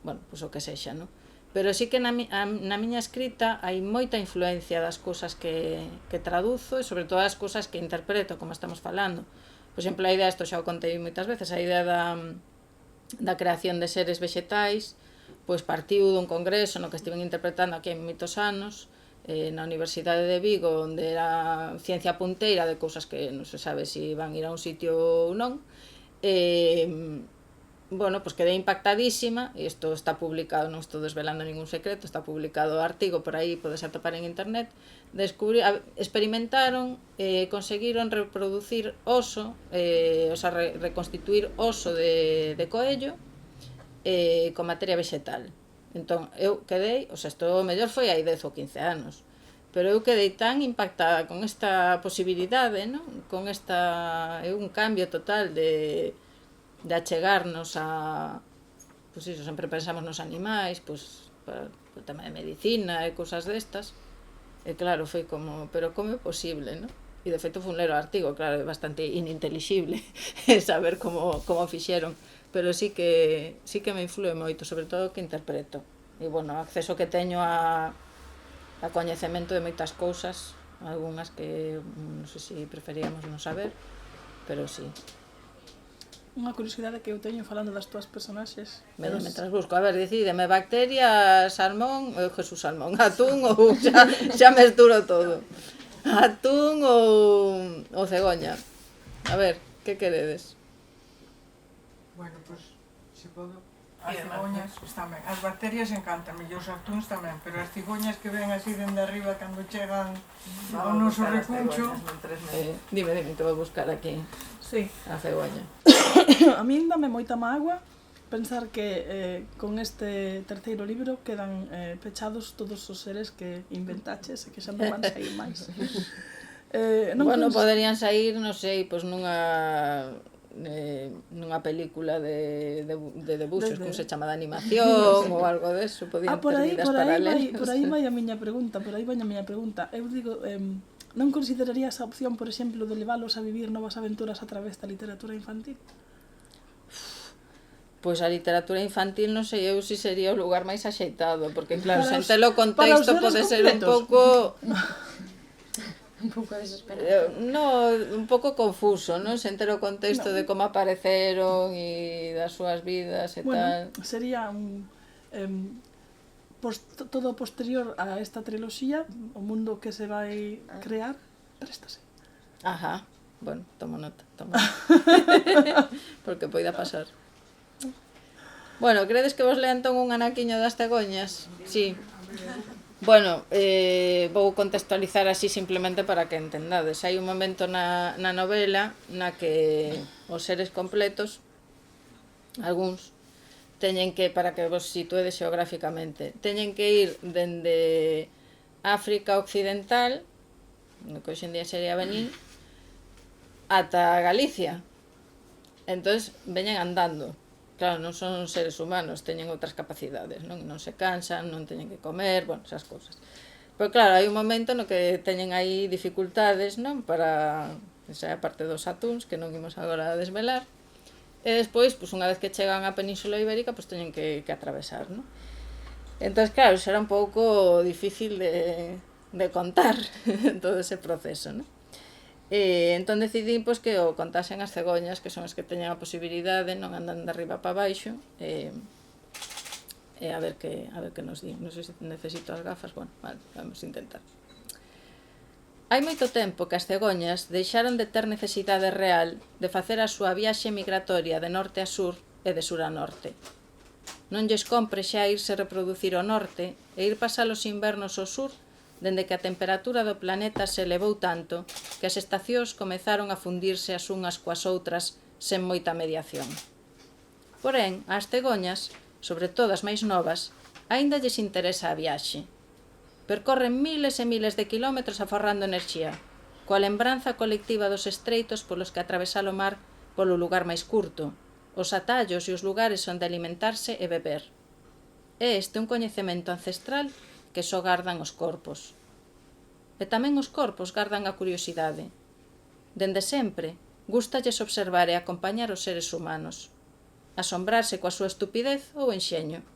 bueno, pois o que sexa, non? Pero sí que na miña escrita hai moita influencia das cousas que traduzo e sobre todo as cousas que interpreto, como estamos falando. Por exemplo, a idea, isto xa o contei moitas veces, a idea da creación de seres vexetais, pois partiu dun congreso no que estiven interpretando aquí hai moitos anos, na Universidade de Vigo, onde era ciencia punteira de cousas que non se sabe se van ir a un sitio ou non. Bueno, pois quedei impactadísima, e isto está publicado, non estou desvelando ningún secreto, está publicado o artigo por aí, podes atopar en internet. Experimentaron, conseguiron reproducir oso, o sea, reconstituir oso de coello con materia vexetal. Entón, eu quedei, o sea, isto mellor foi hai 10 ou 15 anos, pero eu quedei tan impactada con esta posibilidade, non? Con esta, é un cambio total de achegarnos a, pois iso, sempre pensamos nos animais, pois, para o tema de medicina e cousas destas, e claro, foi como, pero como é posible, non? E de feito foi un lero artigo, claro, é bastante inintelixible saber como fixeron, pero sí que me influe moito, sobre todo o que interpreto. E, bueno, o acceso que teño a coñecemento de moitas cousas, algunhas que non sei se preferíamos non saber, pero sí. Unha curiosidade que eu teño falando das túas personaxes. Mentras busco, a ver, decideme, bacteria, salmón, Jesús salmón, atún ou xa mesturo todo. Atún ou cegoña. A ver, que queredes? Bueno, pues, se podo, as cigoñas tamén, as bacterias encantan, e os atuns tamén, pero as cigoñas que ven así dende arriba cando chegan ao noso recuncho... Dime, que vou buscar aquí Sí. a cegoña. A min dame moita mágoa pensar que con este terceiro libro quedan pechados todos os seres que inventaches e que xa non van sair máis. Bueno, poderían sair, non sei, pois nunha película de debuxos, como se chama, de animación ou algo deso, podían ter vidas paralelas. Por aí vai a miña pregunta, Eu digo, non considerarías a opción, por exemplo, de leválos a vivir novas aventuras a través da literatura infantil? Pois a literatura infantil, non sei eu se sería o lugar máis axeitado, porque claro, sen telo contexto pode ser un pouco... Un pouco desesperado. No, un pouco confuso, non? Sen ter o contexto de como apareceron e das súas vidas e Bueno, tal. sería un... todo posterior a esta triloxía, o mundo que se vai crear, préstase. Ajá, bueno, tomo nota. Porque poida pasar. Bueno, credes que vos lean entón un anaquiño das cegoñas? Sí. Bueno, vou contextualizar así simplemente para que entendades. Hai un momento na novela na que os seres completos, algúns, teñen que, para que vos situedes xeográficamente, teñen que ir dende África Occidental, no que hoxe en día sería Benín, ata Galicia. Entón, veñen andando. Claro, non son seres humanos, teñen outras capacidades, non se cansan, non teñen que comer, bueno, esas cousas. Pero claro, hai un momento no que teñen aí dificultades, non? Para, esa é a parte dos atúns, que non imos agora a desvelar. E despois, unha vez que chegan á Península Ibérica, teñen que atravesar, non? Entón, claro, xa era un pouco difícil de contar todo ese proceso, non? Entón decidín que o contasen as cegoñas, que son as que teñen a posibilidade, non andan de arriba para baixo, e a ver que nos di. Non sei se necesito as gafas, bueno, vale, vamos a intentar. Hai moito tempo que as cegoñas deixaron de ter necesidade real de facer a súa viaxe migratoria de norte a sur e de sur a norte. Non lles compre xa irse reproducir ao norte e ir pasar os invernos ao sur, dende que a temperatura do planeta se elevou tanto que as estacións comezaron a fundirse as unhas coas outras sen moita mediación. Porén, ás cegoñas, sobre todo as máis novas, aínda lles interesa a viaxe. Percorren miles e miles de quilómetros aforrando enerxía, coa lembranza colectiva dos estreitos polos que atravesar o mar polo lugar máis curto, os atallos e os lugares onde alimentarse e beber. É este un coñecemento ancestral que só gardan os corpos. E tamén os corpos gardan a curiosidade. Dende sempre, gústalles observar e acompañar os seres humanos, asombrarse coa súa estupidez ou enxeño.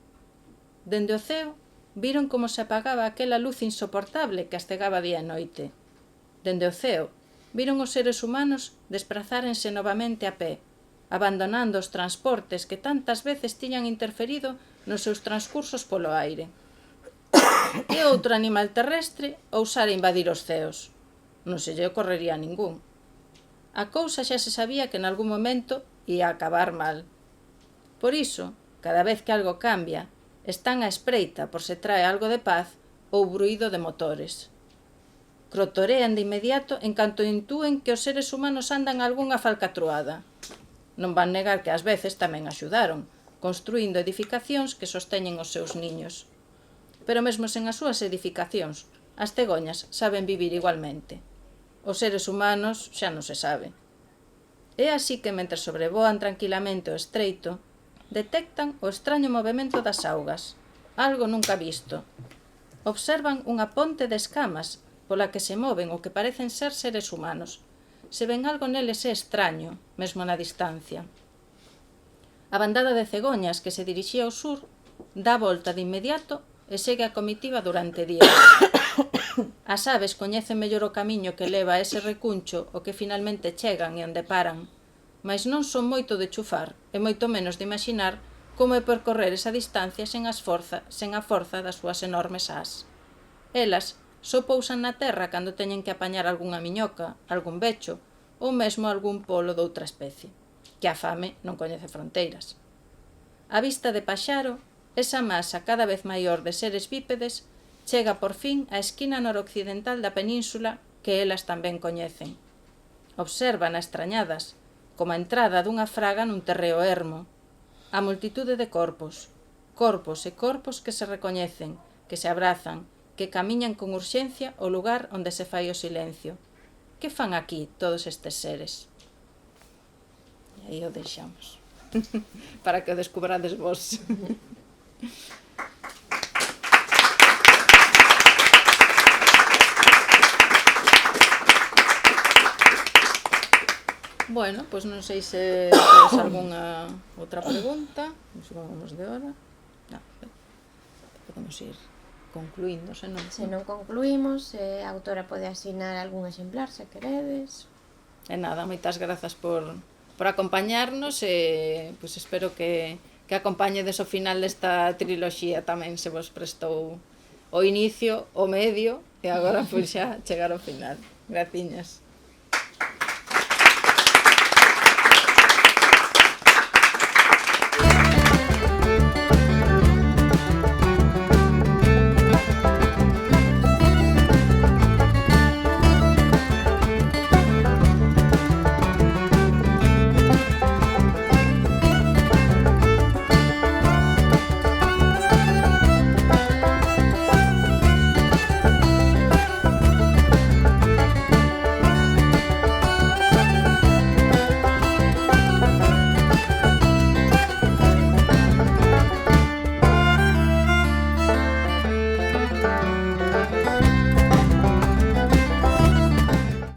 Dende o ceo, viron como se apagaba aquela luz insoportable que as cegaba día e noite. Dende o ceo, viron os seres humanos desprazárense novamente a pé, abandonando os transportes que tantas veces tiñan interferido nos seus transcursos polo aire. Que outro animal terrestre ousara invadir os ceos? Non se lle ocorrería a ningún. A cousa xa se sabía que en algún momento ia acabar mal. Por iso, cada vez que algo cambia, están á espreita por se trae algo de paz ou bruído de motores. Crotorean de inmediato en canto intúen que os seres humanos andan algunha falcatruada. Non van negar que ás veces tamén axudaron, construíndo edificacións que sosteñen os seus niños. Pero mesmo sen as súas edificacións, as cegoñas saben vivir igualmente. Os seres humanos xa non se sabe. É así que, mentre sobrevoan tranquilamente o estreito, detectan o extraño movimento das augas, algo nunca visto. Observan unha ponte de escamas pola que se moven o que parecen ser seres humanos. Se ven algo neles é extraño, mesmo na distancia. A bandada de cegoñas que se dirixía ao sur dá volta de inmediato e segue a comitiva durante días. As aves coñecen mellor o camiño que leva a ese recuncho o que finalmente chegan e onde paran, mas non son moito de chufar e moito menos de imaginar como é percorrer esa distancia sen a forza das súas enormes ás. Elas só pousan na terra cando teñen que apañar algunha miñoca, algún becho ou mesmo algún polo doutra especie, que a fame non coñece fronteiras. A vista de paxaro, esa masa cada vez maior de seres bípedes chega por fin á esquina noroccidental da península que elas tamén coñecen. Observan extrañadas, como a entrada dunha fraga nun terreo ermo, a multitude de corpos, corpos e corpos que se recoñecen, que se abrazan, que camiñan con urxencia ao lugar onde se fai o silencio. Que fan aquí todos estes seres? E aí o deixamos. Para que o descubrades vos. Bueno, pois non sei se tedes algunha outra pregunta. Nos vamos de hora. Non, podemos ir concluindo, se non. Se non concluímos, a autora pode asignar algún exemplar, se queredes. E nada, moitas grazas por acompañarnos e pois espero que acompañedes o final desta triloxía tamén se vos prestou o inicio, o medio e agora pois xa chegar ao final. Graciñas.